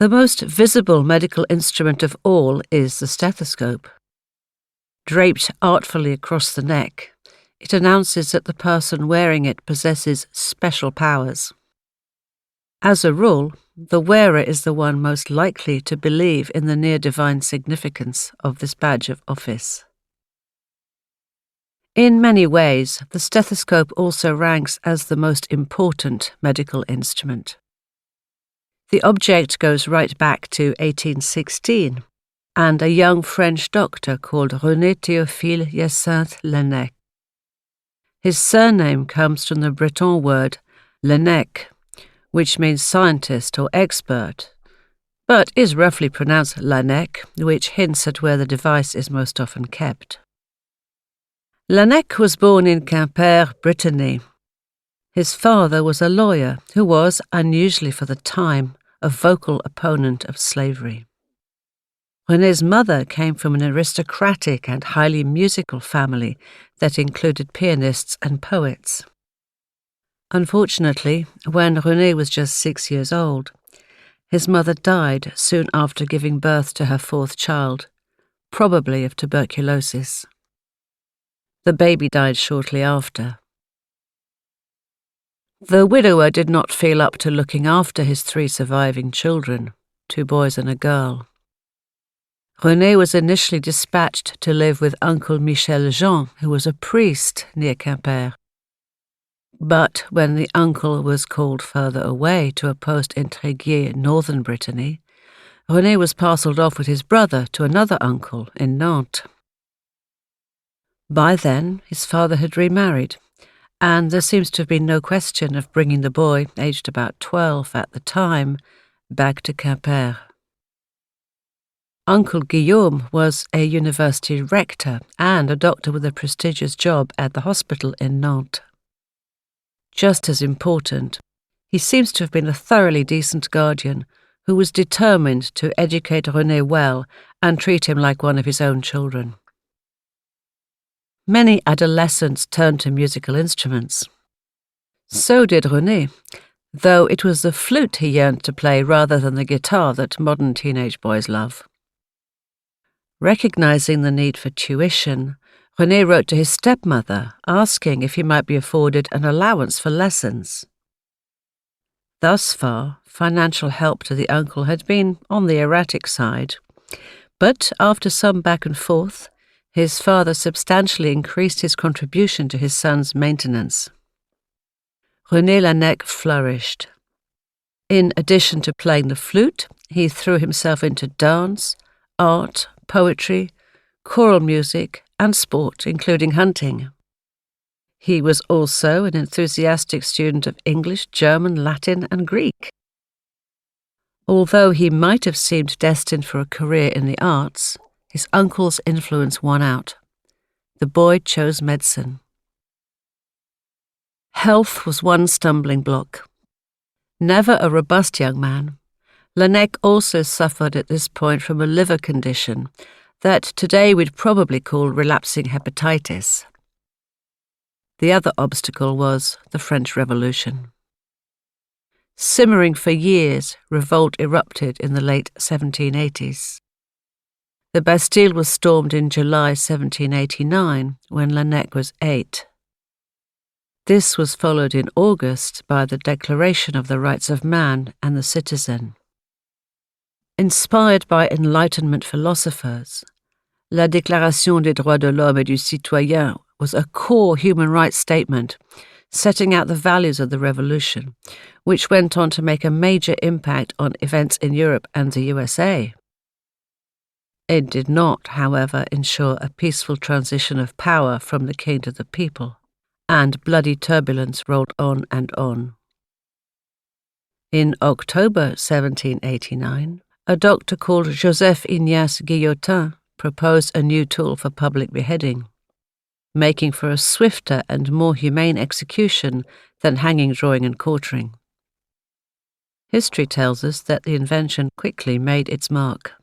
The most visible medical instrument of all is the stethoscope. Draped artfully across the neck, it announces that the person wearing it possesses special powers. As a rule, the wearer is the one most likely to believe in the near-divine significance of this badge of office. In many ways, the stethoscope also ranks as the most important medical instrument. The object goes right back to 1816, and a young French doctor called René Théophile Hyacinthe Laennec. His surname comes from the Breton word Laennec, which means scientist or expert, but is roughly pronounced Laennec, which hints at where the device is most often kept. Laennec was born in Quimper, Brittany. His father was a lawyer who was, unusually for the time, a vocal opponent of slavery. René's mother came from an aristocratic and highly musical family that included pianists and poets. Unfortunately, when René was just 6 years old, his mother died soon after giving birth to her fourth child, probably of tuberculosis. The baby died shortly after. The widower did not feel up to looking after his 3 surviving children, 2 boys and a girl. René was initially dispatched to live with Uncle Michel Jean, who was a priest near Quimper. But when the uncle was called further away to a post in Tréguier, northern Brittany, René was parcelled off with his brother to another uncle in Nantes. By then, his father had remarried, and there seems to have been no question of bringing the boy, aged about 12 at the time, back to Quimper. Uncle Guillaume was a university rector and a doctor with a prestigious job at the hospital in Nantes. Just as important, he seems to have been a thoroughly decent guardian who was determined to educate René well and treat him like one of his own children. Many adolescents turned to musical instruments. So did René, though it was the flute he yearned to play rather than the guitar that modern teenage boys love. Recognizing the need for tuition, René wrote to his stepmother asking if he might be afforded an allowance for lessons. Thus far, financial help to the uncle had been on the erratic side, but after some back and forth, his father substantially increased his contribution to his son's maintenance. René Laennec flourished. In addition to playing the flute, he threw himself into dance, art, poetry, choral music, and sport, including hunting. He was also an enthusiastic student of English, German, Latin, and Greek. Although he might have seemed destined for a career in the arts, his uncle's influence won out. The boy chose medicine. Health was one stumbling block. Never a robust young man, Laennec also suffered at this point from a liver condition that today we'd probably call relapsing hepatitis. The other obstacle was the French Revolution. Simmering for years, revolt erupted in the late 1780s. The Bastille was stormed in July 1789, when Laennec was 8. This was followed in August by the Declaration of the Rights of Man and the Citizen. Inspired by Enlightenment philosophers, La Déclaration des droits de l'homme et du citoyen was a core human rights statement setting out the values of the revolution, which went on to make a major impact on events in Europe and the USA. It did not, however, ensure a peaceful transition of power from the king to the people, and bloody turbulence rolled on and on. In October 1789, a doctor called Joseph Ignace Guillotin proposed a new tool for public beheading, making for a swifter and more humane execution than hanging, drawing, and quartering. History tells us that the invention quickly made its mark.